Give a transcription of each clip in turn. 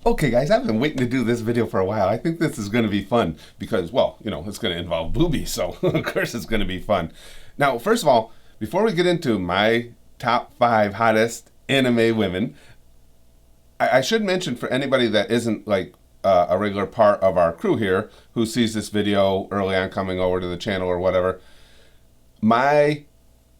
Okay guys, I've been waiting to do this video for a while. I think this is going to be fun because, well, it's going to involve boobies, so of course it's going to be fun. Now, first of all, before we get into my top 5 hottest anime women, I should mention for anybody that isn't like a regular part of our crew here who sees this video early on coming over to the channel or whatever, my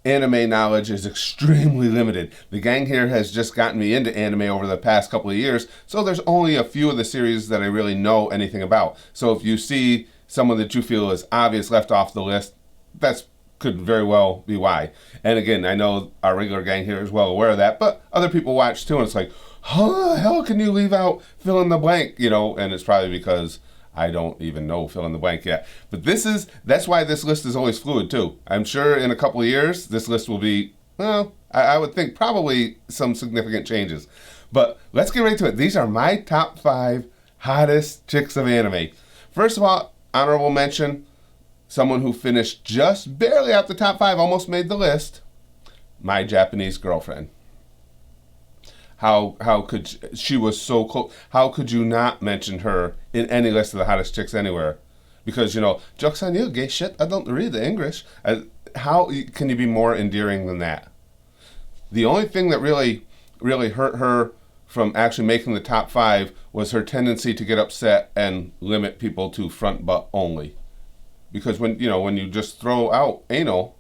anime knowledge is extremely limited. The gang here has just gotten me into anime over the past couple of years, so there's only a few of the series that I really know anything about. So if you see someone that you feel is obvious left off the list, that could very well be why. And again, I know our regular gang here is well aware of that, but other people watch too, and it's like, how the hell can you leave out fill in the blank? And it's probably because I don't even know fill in the blank yet. But that's why this list is always fluid too. I'm sure in a couple of years, this list will be, well, I would think probably some significant changes. But let's get right to it. These are my top 5 hottest chicks of anime. First of all, honorable mention, someone who finished just barely out the top 5, almost made the list, my Japanese girlfriend. How could she was so close? How could you not mention her in any list of the hottest chicks anywhere? Because jokes on you, gay shit. I don't read the English. How can you be more endearing than that? The only thing that really hurt her from actually making the top 5 was her tendency to get upset and limit people to front butt only. Because when you just throw out anal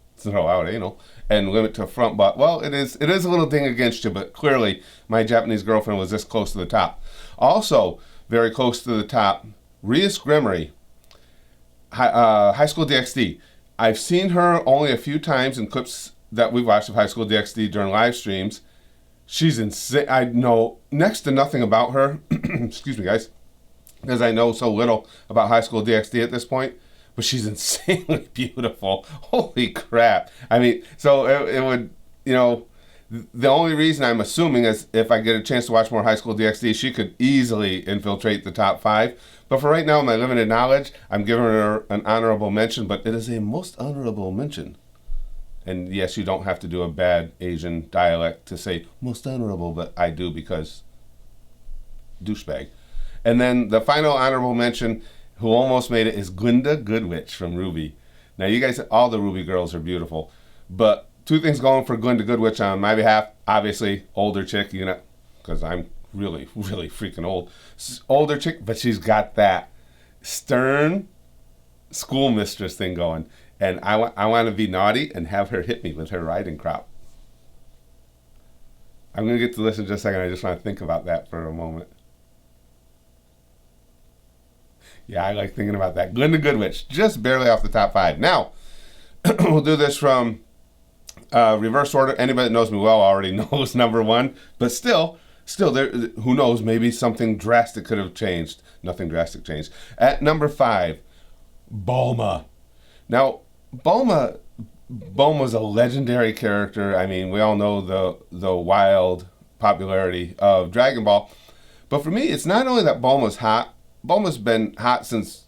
and limit to front butt, well, it is a little thing against you, but clearly my Japanese girlfriend was this close to the top. Also, very close to the top, Rias Gremory, Highschool DxD. I've seen her only a few times in clips that we've watched of Highschool DxD during live streams. She's insane. I know next to nothing about her, excuse me guys, because I know so little about Highschool DxD at this point. But she's insanely beautiful. Holy crap. I mean, so it would, the only reason I'm assuming is if I get a chance to watch more Highschool DxD, she could easily infiltrate the top 5. But for right now, my limited knowledge, I'm giving her an honorable mention, but it is a most honorable mention. And yes, you don't have to do a bad Asian dialect to say most honorable, but I do because douchebag. And then the final honorable mention, who almost made it, is Glinda Goodwitch from Ruby. Now, you guys, all the Ruby girls are beautiful, but 2 things going for Glinda Goodwitch on my behalf. Obviously, older chick, because I'm really, really freaking old. Older chick, but she's got that stern schoolmistress thing going, and I want to be naughty and have her hit me with her riding crop. I'm going to get to this in just a second. I just want to think about that for a moment. Yeah, I like thinking about that. Glinda Goodwitch, just barely off the top 5. Now, we'll do this from reverse order. Anybody that knows me well already knows number 1. But still, there, who knows, maybe something drastic could have changed. Nothing drastic changed. At number 5, Boma. Now, Boma's a legendary character. I mean, we all know the wild popularity of Dragon Ball. But for me, it's not only that Boma's hot. Boma's been hot since,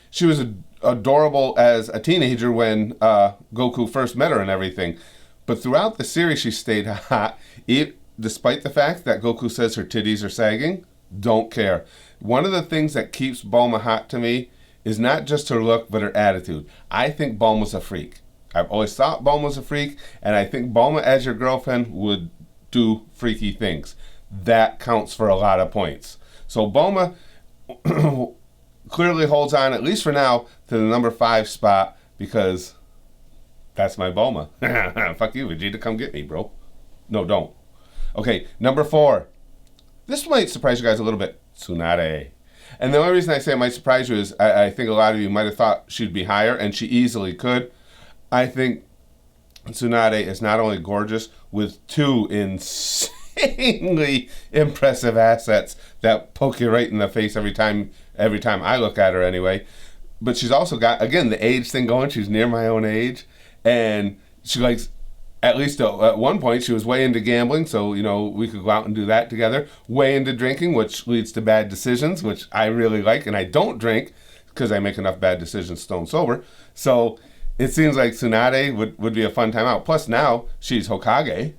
she was adorable as a teenager when Goku first met her and everything. But throughout the series, she stayed hot, despite the fact that Goku says her titties are sagging. Don't care. One of the things that keeps Boma hot to me is not just her look, but her attitude. I think Boma's a freak. I've always thought Boma's a freak, and I think Boma as your girlfriend would do freaky things. That counts for a lot of points. So Boma clearly holds on, at least for now, to the number 5 spot because that's my Boma. Fuck you, Vegeta, come get me, bro. No, don't. Okay, number 4. This might surprise you guys a little bit. Tsunade. And the only reason I say it might surprise you is I think a lot of you might have thought she'd be higher, and she easily could. I think Tsunade is not only gorgeous, with 2 insanely impressive assets that poke you right in the face every time I look at her anyway. But she's also got, again, the age thing going. She's near my own age, and she likes, at least at one point, she was way into gambling, so we could go out and do that together. Way into drinking, which leads to bad decisions, which I really like, and I don't drink because I make enough bad decisions stone sober. So it seems like Tsunade would be a fun time out. Plus now she's Hokage,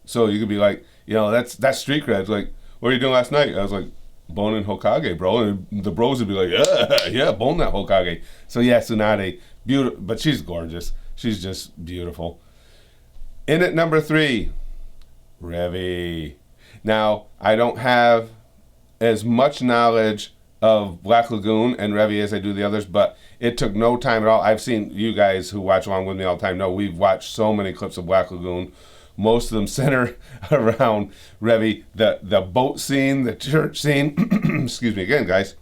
so you could be like, that's street cred. Like, what were you doing last night? I was like, boning Hokage, bro. And the bros would be like, yeah, bone that Hokage. So yeah, Tsunade, beautiful, but she's gorgeous. She's just beautiful. In at number 3, Revi. Now, I don't have as much knowledge of Black Lagoon and Revi as I do the others, but it took no time at all. I've seen you guys who watch along with me all the time know we've watched so many clips of Black Lagoon. Most of them center around Revi. The boat scene, the church scene, excuse me again, guys.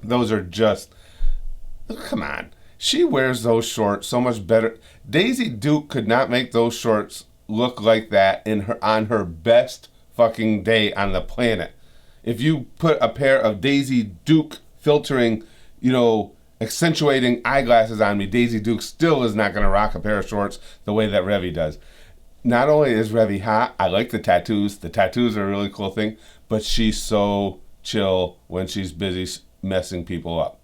Those are just, come on. She wears those shorts so much better. Daisy Duke could not make those shorts look like that on her best fucking day on the planet. If you put a pair of Daisy Duke filtering, accentuating eyeglasses on me, Daisy Duke still is not going to rock a pair of shorts the way that Revi does. Not only is Revi hot, I like the tattoos. The tattoos are a really cool thing, but she's so chill when she's busy messing people up.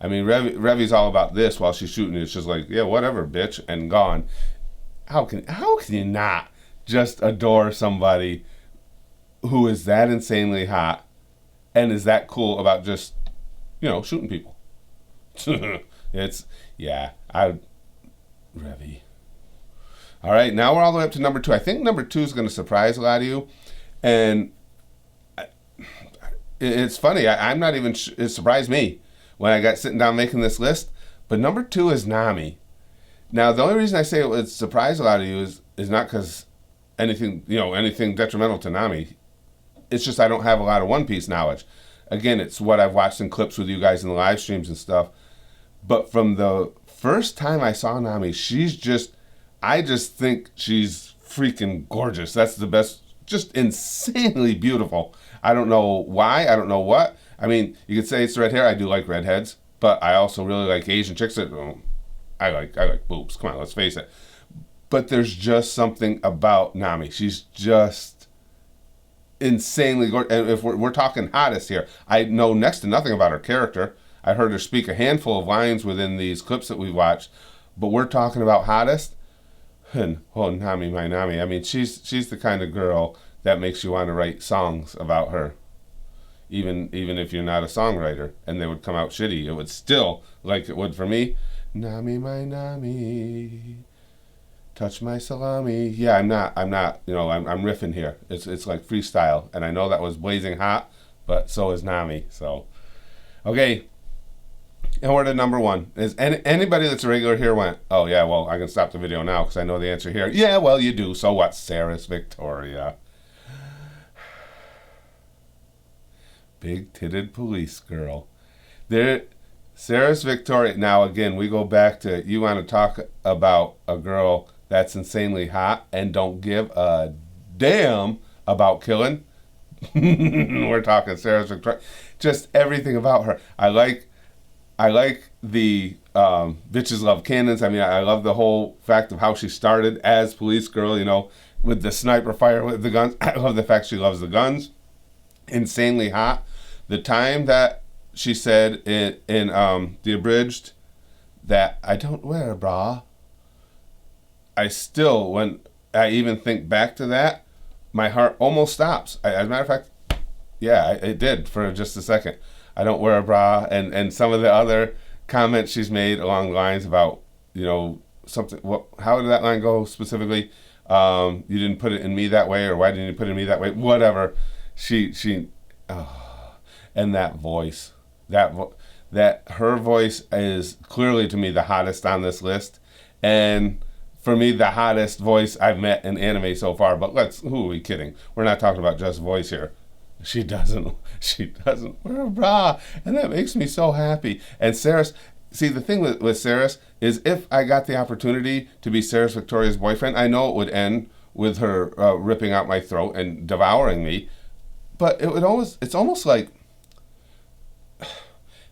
I mean, Revi's all about this while she's shooting. It's just like, yeah, whatever, bitch, and gone. How can you not just adore somebody who is that insanely hot and is that cool about just, shooting people? Revi. All right, now we're all the way up to number 2. I think number 2 is going to surprise a lot of you. And it's funny. I'm not even, it surprised me when I got sitting down making this list. But number 2 is Nami. Now, the only reason I say it would surprise a lot of you is not because anything detrimental to Nami. It's just I don't have a lot of One Piece knowledge. Again, it's what I've watched in clips with you guys in the live streams and stuff. But from the first time I saw Nami, I just think she's freaking gorgeous. That's the best, just insanely beautiful. I don't know why, I don't know what. I mean, you could say it's red hair. I do like redheads, but I also really like Asian chicks that, I like boobs. Come on, let's face it. But there's just something about Nami. She's just insanely gorgeous. And if we're talking hottest here, I know next to nothing about her character. I heard her speak a handful of lines within these clips that we watched, but we're talking about hottest. And Nami, my Nami. I mean, she's the kind of girl that makes you want to write songs about her. Even if you're not a songwriter and they would come out shitty, it would still, like it would for me, Nami, my Nami, touch my salami. Yeah, I'm not, I'm riffing here. It's like freestyle, and I know that was blazing hot, but so is Nami. So, okay, and we're to number 1. Is anybody that's a regular here went, oh yeah, well, I can stop the video now because I know the answer here. Yeah, well, you do. So what? Sera's Victoria. Big-titted police girl. Sera's Victoria. Now, again, we go back to, you want to talk about a girl that's insanely hot and don't give a damn about killing? We're talking Sera's Victoria. Just everything about her. I like the bitches love cannons. I mean, I love the whole fact of how she started as police girl, with the sniper fire with the guns. I love the fact she loves the guns. Insanely hot. The time that she said in the abridged that I don't wear a bra, I still, when I even think back to that, my heart almost stops. As a matter of fact, yeah, it did for just a second. I don't wear a bra, and some of the other comments she's made along the lines about, something. How did that line go specifically? You didn't put it in me that way, or why didn't you put it in me that way? Whatever. And that voice, that her voice is clearly to me the hottest on this list, and for me the hottest voice I've met in anime so far. But who are we kidding? We're not talking about just voice here. She doesn't wear a bra, and that makes me so happy. And Sera's, see, the thing with Sera's is if I got the opportunity to be Sera's Victoria's boyfriend, I know it would end with her ripping out my throat and devouring me. But it's almost like,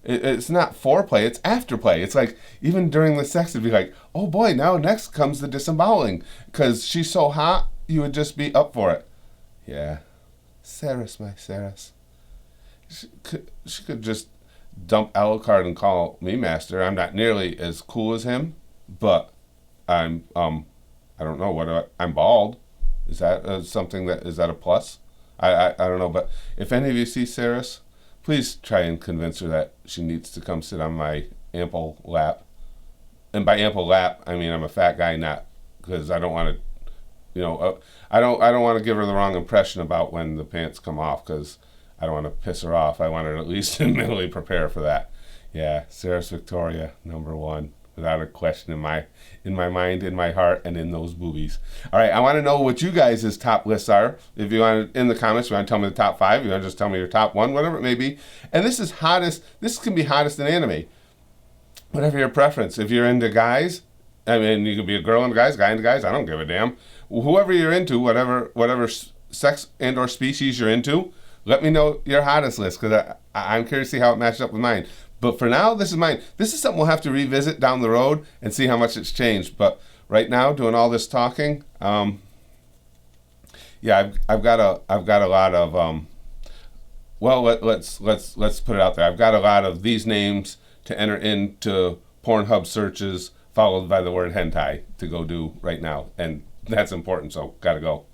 it's not foreplay, it's afterplay. It's like, even during the sex, it'd be like, oh boy, now next comes the disemboweling. Because she's so hot, you would just be up for it. Yeah. Sera's my Sera's. She could just dump Alucard and call me master. I'm not nearly as cool as him, but I'm, I don't know, I'm bald. Is that something is that a plus? I don't know, but if any of you see Sera's, please try and convince her that she needs to come sit on my ample lap. And by ample lap, I mean I'm a fat guy, not because I don't want to, I don't want to give her the wrong impression about when the pants come off, because I don't want to piss her off. I want her to at least mentally prepare for that. Yeah, Sarah's Victoria, #1, without a question in my mind, in my heart, and in those boobies. All right, I want to know what you guys' top lists are. If you want, in the comments, you want to tell me the top 5, you want to just tell me your top 1, whatever it may be. And this can be hottest in anime. Whatever your preference. If you're into guys, I mean, you could be a girl into guys, guy into guys, I don't give a damn. Whoever you're into, whatever sex and or species you're into, let me know your hottest list, because I'm curious to see how it matches up with mine. But for now, this is mine. This is something we'll have to revisit down the road and see how much it's changed. But right now, doing all this talking, yeah, I've got a lot of well, let's put it out there. I've got a lot of these names to enter into Pornhub searches, followed by the word hentai to go do right now, and that's important. So gotta go.